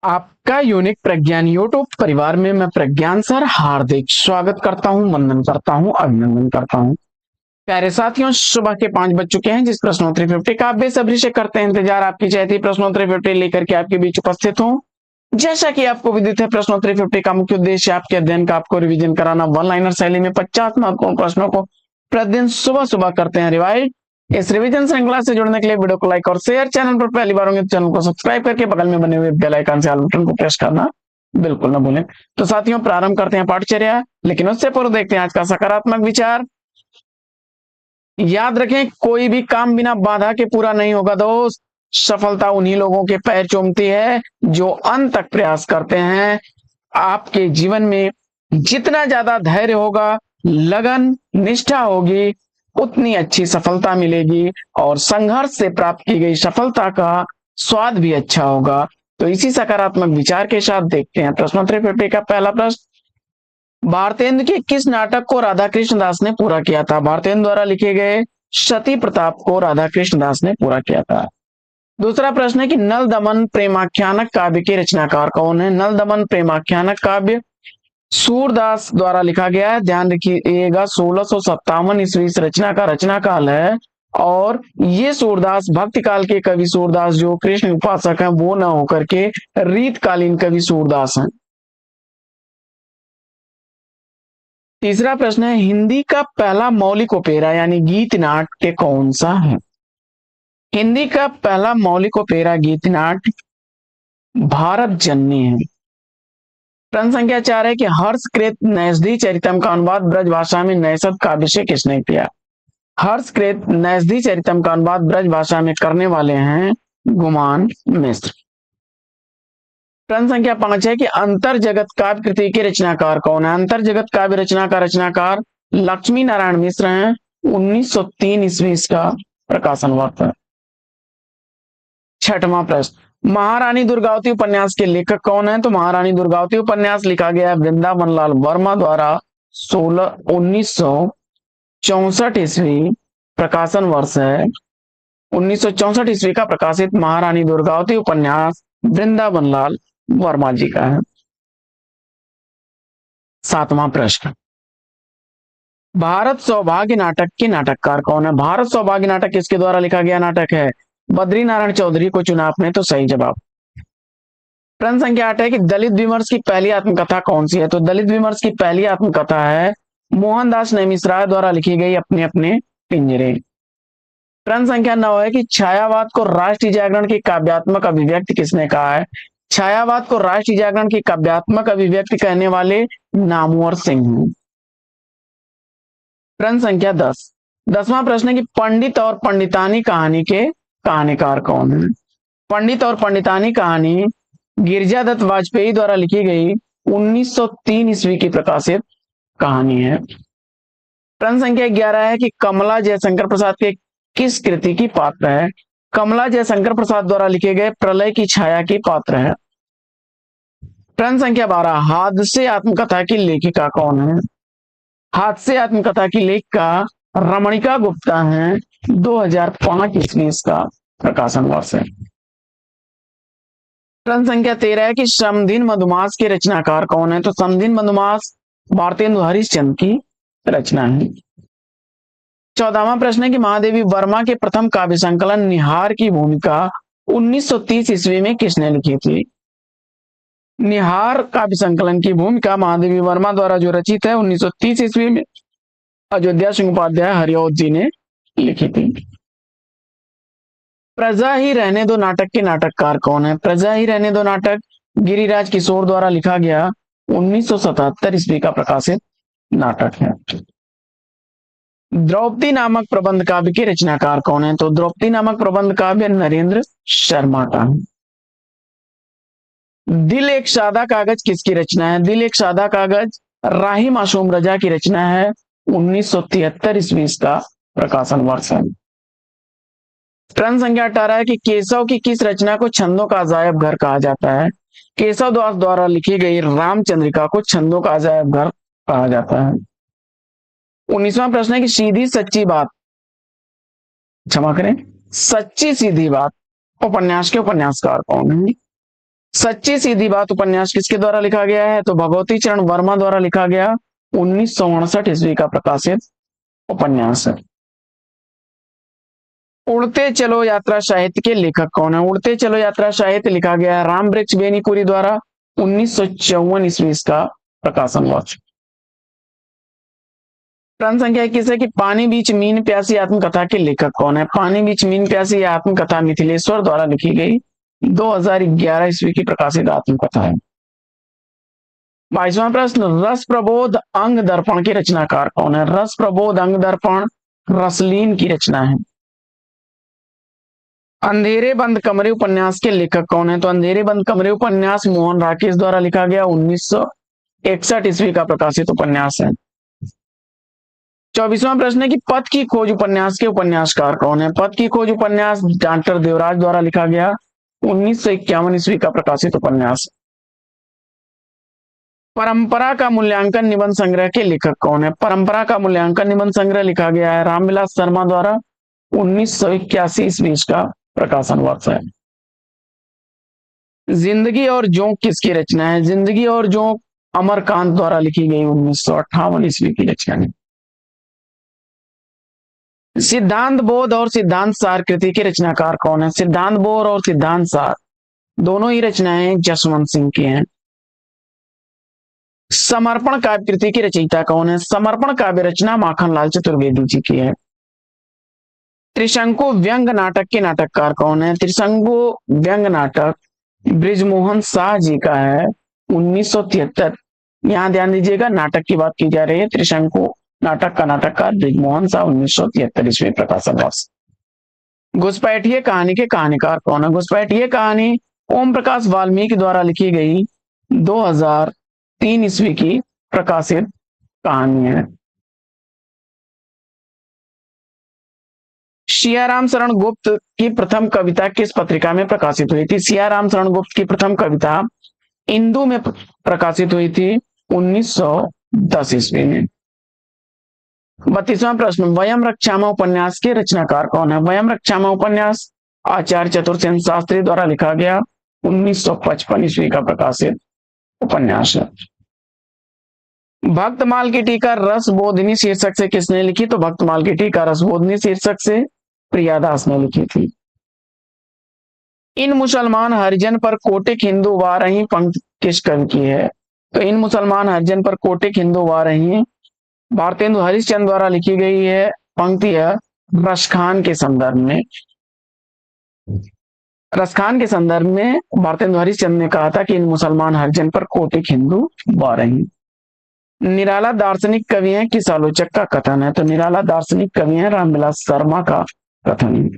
आपका यूनिक प्रज्ञान यूट्यूब परिवार में मैं प्रज्ञान सर हार्दिक स्वागत करता हूं, वंदन करता हूं, अभिनंदन करता हूं। प्यारे साथियों, सुबह के 5 बज चुके हैं। जिस प्रश्नोत्तरी 50 का आप बेसब्री से करते हैं इंतजार, आपकी चाहती प्रश्नोत्तरी 50 लेकर के आपके बीच उपस्थित हूं। जैसा कि आपको विदित है, प्रश्नोत्तरी 50 का मुख्य उद्देश्य आपके अध्ययन का आपको रिवीजन कराना। वन लाइनर शैली में 50 महत्वपूर्ण प्रश्नों को प्रतिदिन सुबह सुबह करते हैं रिवाइज। इस रिवीजन श्रृंखला से जुड़ने के लिए वीडियो को लाइक और शेयर, चैनल पर पहली बार होंगे तो चैनल को सब्सक्राइब करके बगल में बने हुए बेल आइकन से ऑल बटन को प्रेस करना बिल्कुल ना भूलें। तो साथियों, प्रारंभ करते हैं पाठचर्या, लेकिन उससे पूर्व देखते हैं आज का सकारात्मक विचार। याद रखें, कोई भी काम बिना बाधा के पूरा नहीं होगा दोस्त। सफलता उन्हीं लोगों के पैर चूमती है जो अंत तक प्रयास करते हैं। आपके जीवन में जितना ज्यादा धैर्य होगा, लगन, निष्ठा होगी, उतनी अच्छी सफलता मिलेगी और संघर्ष से प्राप्त की गई सफलता का स्वाद भी अच्छा होगा। तो इसी सकारात्मक विचार के साथ देखते हैं प्रश्नोत्तरी 50 का पहला प्रश्न। भारतेंदु के किस नाटक को राधा कृष्ण दास ने पूरा किया था? भारतेंदु द्वारा लिखे गए सती प्रताप को राधा कृष्ण दास ने पूरा किया था। दूसरा प्रश्न है कि नल दमन प्रेमाख्यानक काव्य के रचनाकार कौन है? नल दमन प्रेमाख्यानक काव्य सूरदास द्वारा लिखा गया है। ध्यान रखिएगा, 1657 ईस्वी इस रचना का रचना काल है और ये सूरदास भक्ति काल के कवि सूरदास जो कृष्ण उपासक हैं वो ना होकर के रीतकालीन कवि सूरदास हैं। तीसरा प्रश्न है, हिंदी का पहला मौलिक ओपेरा यानी गीत नाट्य कौन सा है? हिंदी का पहला मौलिक ओपेरा गीत नाट्य भारत जननी है। प्रश्न संख्या 4 है कि हर्षकृत नैषधि चरितम का अनुवाद ब्रज भाषा में नैषध काव्य से किसने किया? हर्षकृत नैषधि चरितम का अनुवाद ब्रज भाषा में करने वाले हैं गुमान मिश्र। प्रश्न संख्या 5 है कि अंतर जगत काव्य कृति के रचनाकार कौन है? अंतर जगत काव्य रचना का रचनाकार लक्ष्मी नारायण मिश्र हैं। 1903 ईस्वी इसका प्रकाशन हुआ था। छठवां प्रश्न, महारानी दुर्गावती उपन्यास के लेखक कौन है? तो महारानी दुर्गावती उपन्यास लिखा गया है वृंदावन लाल वर्मा द्वारा 1964 ईस्वी प्रकाशन वर्ष है। 1964 ईस्वी का प्रकाशित महारानी दुर्गावती उपन्यास वृंदावन लाल वर्मा जी का है। सातवां प्रश्न, भारत सौभाग्य नाटक के नाटककार कौन है? भारत सौभाग्य नाटक किसके द्वारा लिखा गया नाटक है? बद्री नारायण चौधरी को चुना आपने, तो सही जवाब। प्रश्न संख्या 8 है कि दलित विमर्श की पहली आत्मकथा कौन सी है? तो दलित विमर्श की पहली आत्मकथा है मोहनदास नैमिषारण्य द्वारा लिखी गई अपने अपने पिंजरे। प्रश्न संख्या 9 है कि छायावाद को राष्ट्रीय जागरण की काव्यात्मक अभिव्यक्ति किसने कहा है? छायावाद को राष्ट्रीय जागरण की काव्यात्मक अभिव्यक्ति कहने वाले नामवर सिंह हैं। प्रश्न संख्या 10, 10वां प्रश्न है कि पंडित और पंडितानी कहानी के कहानीकार कौन है? पंडित और पंडितानी कहानी गिरिजादत्त वाजपेयी द्वारा लिखी गई 1903 ईस्वी की प्रकाशित कहानी है। प्रश्न संख्या 11 है कि कमला जयशंकर प्रसाद के किस कृति की पात्र है? कमला जयशंकर प्रसाद द्वारा लिखे गए प्रलय की छाया की पात्र है। प्रश्न संख्या 12, हादसे आत्मकथा की लेखिका कौन है? हादसे आत्मकथा की लेखिका रमणिका गुप्ता है। 2005 ईस्वी इसका प्रकाशन वर्ष है। प्रश्न संख्या 13 है कि समधिन मधुमास के रचनाकार कौन है? तो समधिन मधुमास भारतेंदु हरिश्चंद्र की रचना है। 14वां प्रश्न है कि महादेवी वर्मा के प्रथम काव्य संकलन निहार की भूमिका 1930 ईस्वी में किसने लिखी थी? निहार काव्य संकलन की भूमिका महादेवी वर्मा द्वारा जो रचित है 1930 ईस्वी में अयोध्या सिंह उपाध्याय हरिऔध जी ने लिखी थी। प्रजा ही रहने दो नाटक के नाटककार कौन है? प्रजा ही रहने दो नाटक गिरिराज किशोर द्वारा लिखा गया 1977 ईस्वी का प्रकाशित नाटक है। द्रौपदी नामक प्रबंध काव्य के रचनाकार कौन है? तो द्रौपदी नामक प्रबंध काव्य नरेंद्र शर्मा का है। दिल एक सादा कागज किसकी रचना है? दिल एक सादा कागज राही मासूम रजा की रचना है। 1973 ईस्वी इसका प्रकाशन वर्ष है। प्रश्न संख्या 18 है कि केशव की किस रचना को छंदों का अजायब घर कहा जाता है? केशव दास द्वारा लिखी गई रामचंद्रिका को छंदों का अजायब घर कहा जाता है। 19वां प्रश्न है कि सीधी सच्ची बात, क्षमा करें, सच्ची सीधी बात उपन्यास के उपन्यासकार कौन है? सच्ची सीधी बात उपन्यास किसके द्वारा लिखा गया है? तो भगवती चरण वर्मा द्वारा लिखा गया 1968 ईस्वी का प्रकाशित उपन्यास है। उड़ते चलो यात्रा साहित्य के लेखक कौन है? उड़ते चलो यात्रा साहित्य लिखा गया है राम वृक्ष बेनीपुरी द्वारा 1954 ईस्वी का प्रकाशन हुआ। प्रश्न संख्या 21 है कि पानी बीच मीन प्यासी आत्मकथा के लेखक कौन है? पानी बीच मीन प्यासी आत्मकथा मिथिलेश्वर द्वारा लिखी गई 2011 ईस्वी की प्रकाशित आत्मकथा है। 22वां प्रश्न, रस प्रबोध अंग दर्पण के रचनाकार कौन है? रस प्रबोध अंग दर्पण रसलीन की रचना है। अंधेरे बंद कमरे उपन्यास के लेखक कौन है? तो अंधेरे बंद कमरे उपन्यास मोहन राकेश द्वारा लिखा गया 1961 ईस्वी का प्रकाशित उपन्यास है। 24वां प्रश्न है कि पथ की खोज उपन्यास के उपन्यासकार कौन है? पथ की खोज उपन्यास डॉक्टर देवराज द्वारा लिखा गया 1951 ईस्वी का प्रकाशित उपन्यास। परंपरा का मूल्यांकन निबंध संग्रह के लेखक कौन है? परंपरा का मूल्यांकन निबंध संग्रह लिखा गया है रामविलास शर्मा द्वारा 1981 ईस्वी का प्रकाशन वर्ष है। जिंदगी और जोंक किसकी रचना है? जिंदगी और जोंक अमरकांत द्वारा लिखी गई 1958 ईस्वी की रचना है। सिद्धांत बोध और सिद्धांत सार कृति के रचनाकार कौन है? सिद्धांत बोध और सिद्धांत सार दोनों ही रचनाएं जसवंत सिंह की हैं। समर्पण काव्य कृति की रचयिता कौन है? समर्पण काव्य रचना माखनलाल चतुर्वेदी जी की है। त्रिशंकु व्यंग नाटक के नाटककार कौन है? त्रिशंकु व्यंग नाटक बृजमोहन शाह जी का है 1973। यहां ध्यान दीजिएगा, नाटक की बात की जा रही है। त्रिशंकु नाटक का नाटककार बृजमोहन शाह 1973 ईस्वी प्रकाशन वर्ष। घुसपैठिए कहानी के कहानीकार कौन है? घुसपैठिए कहानी ओम प्रकाश वाल्मीकि द्वारा लिखी गई 2003 ईस्वी की प्रकाशित कहानी है। सियाराम शरण गुप्त की प्रथम कविता किस पत्रिका में प्रकाशित हुई थी? सियाराम शरण गुप्त की प्रथम कविता इंदु में प्रकाशित हुई थी 1910 ईस्वी में। 32वां प्रश्न, वयम रक्षामा उपन्यास के रचनाकार कौन है? वयम रक्षामा उपन्यास आचार्य चतुर्सेन शास्त्री द्वारा लिखा गया 1955 ईस्वी का प्रकाशित उपन्यास है। भक्तमाल की टीका रसबोधिनी शीर्षक से किसने लिखी? तो भक्तमाल की टीका रसबोधिनी शीर्षक से प्रियादास ने लिखी थी। इन मुसलमान हरिजन पर कोटिक हिंदू वार रही पंक्ति किस कवि की है? तो इन मुसलमान हरिजन पर कोटिक हिंदू वार रही भारतेंदु हरिश्चंद्र द्वारा लिखी गई है पंक्ति है रसखान के संदर्भ में। रसखान के संदर्भ में भारतेंदु हरिश्चंद्र ने कहा था कि इन मुसलमान हरिजन पर कोटिक हिंदू वार रही। निराला दार्शनिक कवि है किस आलोचक का कथन है? तो निराला दार्शनिक कवि है रामविलास शर्मा का कथन है।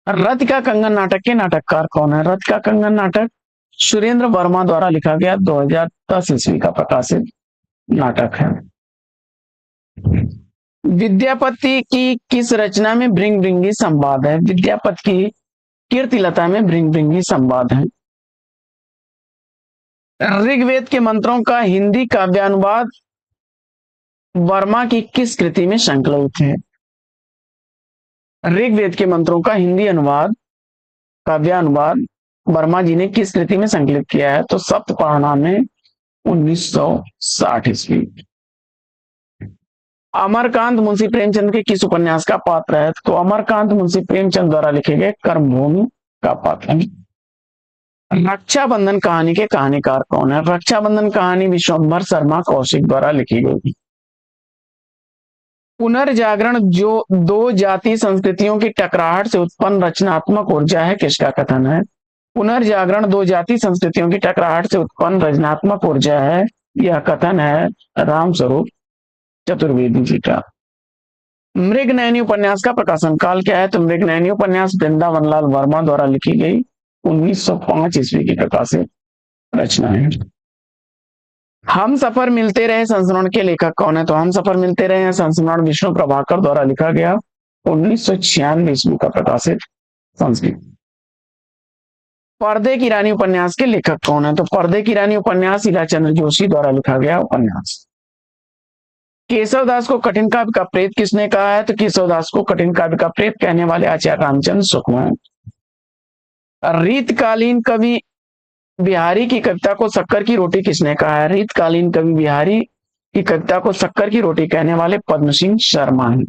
रथ का कंगन नाटक के नाटककार कौन है? रथ का कंगन नाटक सुरेंद्र वर्मा द्वारा लिखा गया 2010 ईस्वी का प्रकाशित नाटक है। विद्यापति की किस रचना में भृंग भृंगी संवाद है? विद्यापति की कीर्तिलता में भृंग भृंगी संवाद है। ऋग्वेद के मंत्रों का हिंदी काव्यानुवाद वर्मा की किस कृति में संकलित है? ऋग्वेद के मंत्रों का हिंदी अनुवाद काव्यानुवाद वर्मा जी ने किस कृति में संकलित किया है? तो सप्तपर्णा में 1960 ईस्वी। अमरकांत मुंशी प्रेमचंद के किस उपन्यास का पात्र है? तो अमरकांत मुंशी प्रेमचंद द्वारा लिखे गए कर्मभूमि का पात्र है। रक्षाबंधन कहानी के कहानीकार कौन है? रक्षाबंधन कहानी विश्वंभर शर्मा कौशिक द्वारा लिखी गई। पुनर्जागरण जो दो जाति संस्कृतियों की टकराहट से उत्पन्न रचनात्मक ऊर्जा है किसका कथन है? पुनर्जागरण दो जाति संस्कृतियों की टकराहट से उत्पन्न रचनात्मक ऊर्जा है, यह कथन है रामस्वरूप चतुर्वेदी जी का। मृगनयनी उपन्यास का प्रकाशन काल क्या है? तो मृगनयनी उपन्यास वृंदावन लाल वर्मा द्वारा लिखी गई 1905 ईस्वी की प्रकाशित रचना है। हम सफर मिलते रहे संस्मरण के लेखक कौन है? तो हम सफर मिलते रहे संस्मरण विष्णु प्रभाकर द्वारा लिखा गया 1996 ईस्वी का प्रकाशित संस्कृत। पर्दे की रानी उपन्यास के लेखक कौन है? तो पर्दे की रानी उपन्यास इलाचंद्र जोशी द्वारा लिखा गया उपन्यास। केशवदास को कठिन काव्य का प्रेत किसने कहा है? तो केशवदास को कठिन काव्य का प्रेत कहने वाले आचार्य रामचंद्र शुक्ल हैं। रीतकालीन कवि बिहारी की कविता को शक्कर की रोटी किसने कहा है? रीतकालीन कवि बिहारी की कविता को शक्कर की रोटी कहने वाले पद्म सिंह शर्मा हैं।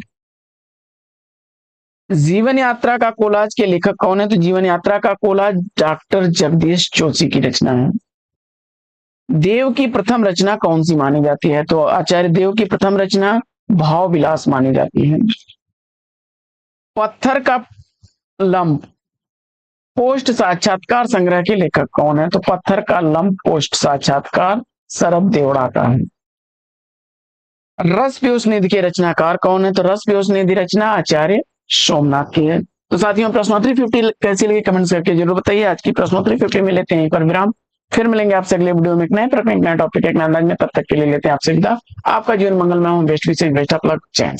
जीवन यात्रा का कोलाज के लेखक कौन है? तो जीवन यात्रा का कोलाज डॉक्टर जगदीश जोशी की रचना है। देव की प्रथम रचना कौन सी मानी जाती है? तो आचार्य देव की प्रथम रचना भाव विलास मानी जाती है। पत्थर का लंप पोस्ट साक्षात्कार संग्रह के लेखक कौन है? तो पत्थर का लंप पोस्ट साक्षात्कार शरद देवड़ा का है। रस पीयूष निधि के रचनाकार कौन है? तो रस पीयूष निधि रचना आचार्य सोमनाथ की है। तो साथियों, प्रश्नोत्तरी 50 कैसी लगी कमेंट्स करके जरूर बताइए। आज की प्रश्नोत्तरी 50 में लेते हैं एक और विराम, फिर मिलेंगे आपसे अगले वीडियो में एक नए प्रश्न, एक नए टॉपिक, एक नए अंदाज में। तब तक के लिए लेते हैं आपसे विदा। आपका जीवन मंगलमय हो, best wishes, best of luck, जय हिंद।